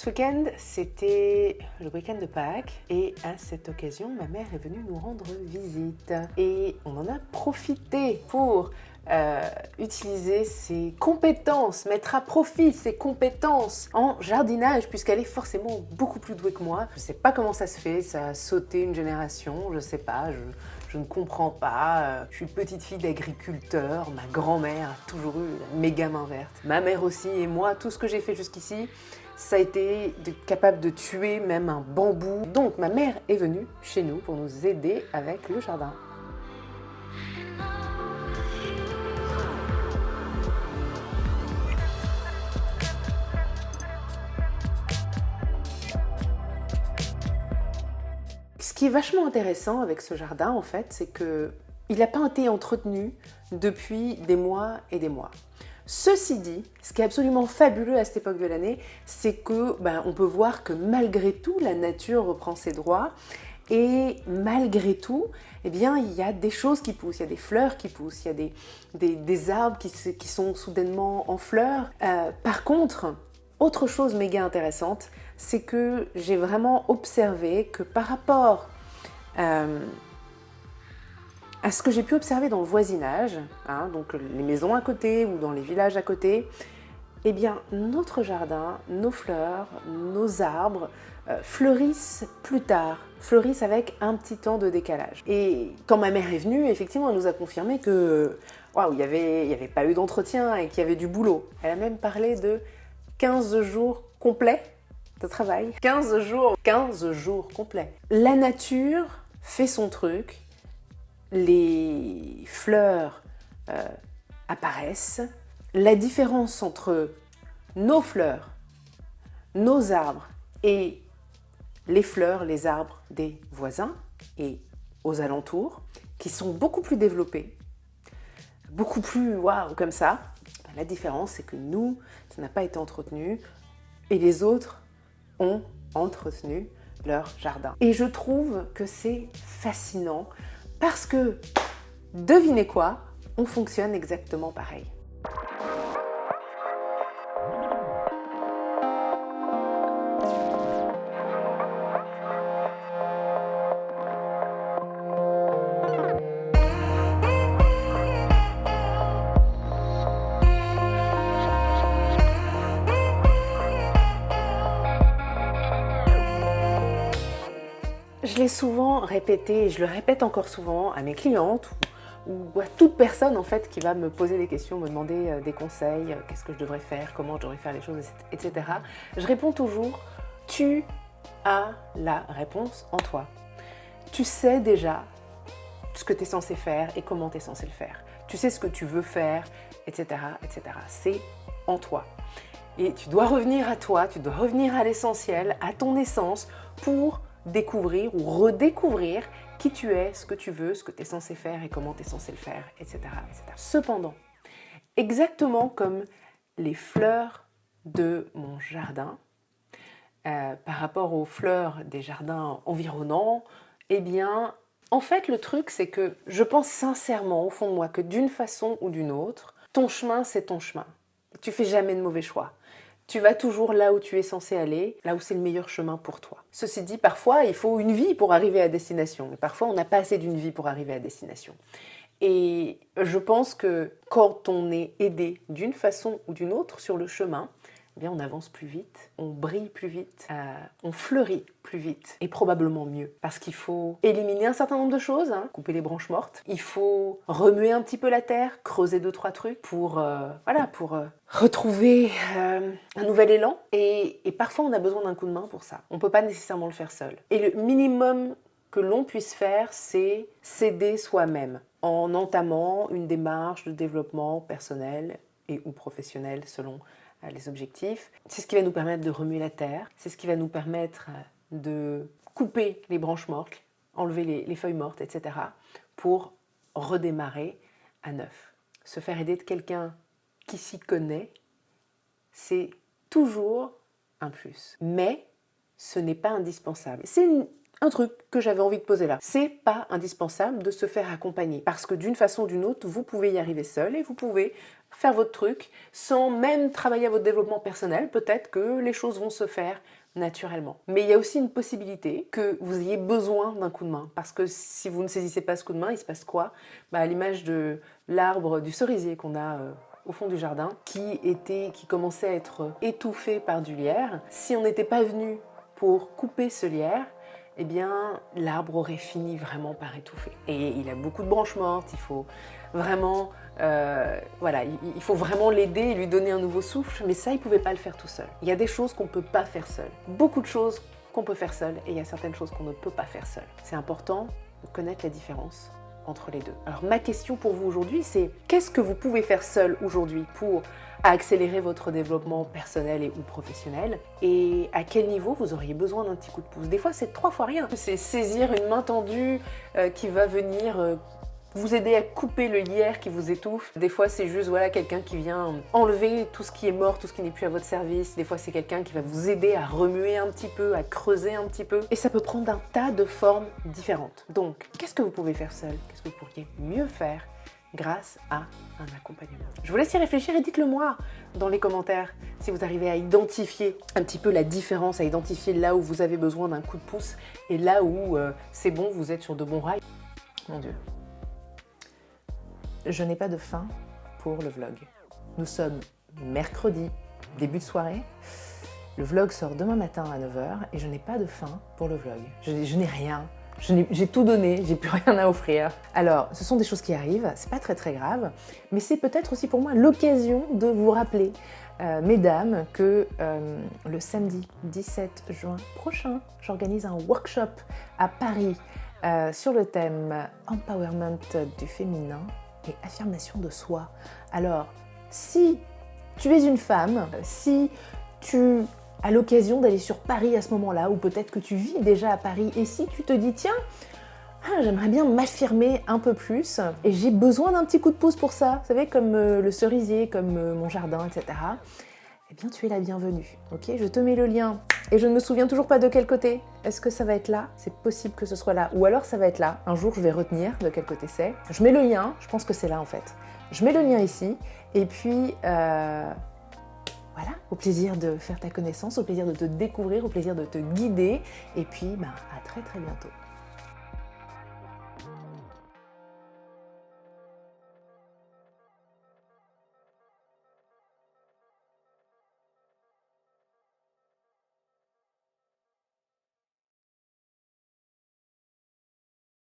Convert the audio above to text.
Ce week-end, c'était le week-end de Pâques et à cette occasion, ma mère est venue nous rendre visite. Et on en a profité pour utiliser ses compétences, mettre à profit ses compétences en jardinage, puisqu'elle est forcément beaucoup plus douée que moi. Je ne sais pas comment ça se fait, ça a sauté une génération, je ne sais pas, je ne comprends pas. Je suis petite fille d'agriculteur, ma grand-mère a toujours eu la méga main verte. Ma mère aussi, et moi, tout ce que j'ai fait jusqu'ici, ça a été capable de tuer même un bambou. Donc ma mère est venue chez nous pour nous aider avec le jardin. Ce qui est vachement intéressant avec ce jardin, en fait, c'est qu'il n'a pas été entretenu depuis des mois et des mois. Ceci dit, ce qui est absolument fabuleux à cette époque de l'année, c'est que on peut voir que malgré tout, la nature reprend ses droits et malgré tout, eh bien, il y a des choses qui poussent, il y a des fleurs qui poussent, il y a des arbres qui sont soudainement en fleurs. Par contre, autre chose méga intéressante, c'est que j'ai vraiment observé que par rapport à ce que j'ai pu observer dans le voisinage, donc les maisons à côté ou dans les villages à côté, eh bien notre jardin, nos fleurs, nos arbres fleurissent plus tard, fleurissent avec un petit temps de décalage. Et quand ma mère est venue, effectivement, elle nous a confirmé que il n'y avait pas eu d'entretien et qu'il y avait du boulot. Elle a même parlé de 15 jours complets de travail. 15 jours complets. La nature fait son truc, les fleurs apparaissent. La différence entre nos fleurs, nos arbres et les fleurs, les arbres des voisins et aux alentours, qui sont beaucoup plus développés, beaucoup plus waouh comme ça, la différence c'est que nous, ça n'a pas été entretenu et les autres ont entretenu leur jardin. Et je trouve que c'est fascinant parce que, devinez quoi, on fonctionne exactement pareil. Je l'ai souvent répété et je le répète encore souvent à mes clientes ou à toute personne en fait qui va me poser des questions, me demander des conseils, qu'est-ce que je devrais faire, comment je devrais faire les choses, etc. Je réponds toujours, tu as la réponse en toi. Tu sais déjà ce que tu es censé faire et comment tu es censé le faire. Tu sais ce que tu veux faire, etc. etc. C'est en toi. Et tu dois revenir à toi, tu dois revenir à l'essentiel, à ton essence pour découvrir ou redécouvrir qui tu es, ce que tu veux, ce que tu es censé faire et comment tu es censé le faire, etc., etc. Cependant, exactement comme les fleurs de mon jardin, par rapport aux fleurs des jardins environnants, eh bien, en fait, le truc, c'est que je pense sincèrement au fond de moi que d'une façon ou d'une autre, ton chemin, c'est ton chemin. Tu fais jamais de mauvais choix. Tu vas toujours là où tu es censé aller, là où c'est le meilleur chemin pour toi. Ceci dit, parfois, il faut une vie pour arriver à destination. Et parfois, on n'a pas assez d'une vie pour arriver à destination. Et je pense que quand on est aidé d'une façon ou d'une autre sur le chemin, eh bien, on avance plus vite, on brille plus vite, on fleurit plus vite et probablement mieux. Parce qu'il faut éliminer un certain nombre de choses, couper les branches mortes. Il faut remuer un petit peu la terre, creuser 2-3 trucs pour retrouver un nouvel élan. Et parfois, on a besoin d'un coup de main pour ça. On ne peut pas nécessairement le faire seul. Et le minimum que l'on puisse faire, c'est s'aider soi-même en entamant une démarche de développement personnel et ou professionnel selon les objectifs. C'est ce qui va nous permettre de remuer la terre, c'est ce qui va nous permettre de couper les branches mortes, enlever les feuilles mortes, etc. pour redémarrer à neuf. Se faire aider de quelqu'un qui s'y connaît, c'est toujours un plus. Mais ce n'est pas indispensable. C'est un truc que j'avais envie de poser là. C'est pas indispensable de se faire accompagner parce que d'une façon ou d'une autre, vous pouvez y arriver seul et vous pouvez faire votre truc sans même travailler à votre développement personnel. Peut-être que les choses vont se faire naturellement. Mais il y a aussi une possibilité que vous ayez besoin d'un coup de main. Parce que si vous ne saisissez pas ce coup de main, il se passe quoi? À l'image de l'arbre du cerisier qu'on a au fond du jardin, qui commençait à être étouffé par du lierre. Si on n'était pas venu pour couper ce lierre, eh bien, l'arbre aurait fini vraiment par étouffer. Et il a beaucoup de branches mortes, il faut vraiment, il faut vraiment l'aider et lui donner un nouveau souffle, mais ça, il ne pouvait pas le faire tout seul. Il y a des choses qu'on ne peut pas faire seul. Beaucoup de choses qu'on peut faire seul, et il y a certaines choses qu'on ne peut pas faire seul. C'est important de connaître la différence entre les deux. Alors ma question pour vous aujourd'hui, c'est qu'est-ce que vous pouvez faire seul aujourd'hui pour accélérer votre développement personnel et ou professionnel, et à quel niveau vous auriez besoin d'un petit coup de pouce. Des fois c'est 3 fois rien, c'est saisir une main tendue qui va venir vous aider à couper le lierre qui vous étouffe. Des fois, c'est juste quelqu'un qui vient enlever tout ce qui est mort, tout ce qui n'est plus à votre service. Des fois, c'est quelqu'un qui va vous aider à remuer un petit peu, à creuser un petit peu. Et ça peut prendre un tas de formes différentes. Donc, qu'est-ce que vous pouvez faire seul? Qu'est-ce que vous pourriez mieux faire grâce à un accompagnement? Je vous laisse y réfléchir et dites-le moi dans les commentaires si vous arrivez à identifier un petit peu la différence, à identifier là où vous avez besoin d'un coup de pouce et là où c'est bon, vous êtes sur de bons rails. Mon Dieu. Je n'ai pas de fin pour le vlog. Nous sommes mercredi, début de soirée. Le vlog sort demain matin à 9 h et je n'ai pas de fin pour le vlog. Je n'ai rien. J'ai tout donné, j'ai plus rien à offrir. Alors, ce sont des choses qui arrivent, c'est pas très très grave, mais c'est peut-être aussi pour moi l'occasion de vous rappeler, mesdames, que le samedi 17 juin prochain, j'organise un workshop à Paris sur le thème Empowerment du féminin et affirmation de soi. Alors, si tu es une femme, si tu as l'occasion d'aller sur Paris à ce moment-là, ou peut-être que tu vis déjà à Paris, et si tu te dis, tiens, j'aimerais bien m'affirmer un peu plus, et j'ai besoin d'un petit coup de pouce pour ça, vous savez, comme le cerisier, comme mon jardin, etc., eh bien, tu es la bienvenue, ok? Je te mets le lien, et je ne me souviens toujours pas de quel côté. Est-ce que ça va être là? C'est possible que ce soit là, ou alors ça va être là. Un jour, je vais retenir de quel côté c'est. Je mets le lien, je pense que c'est là en fait. Je mets le lien ici, et puis voilà, au plaisir de faire ta connaissance, au plaisir de te découvrir, au plaisir de te guider, et puis à très très bientôt.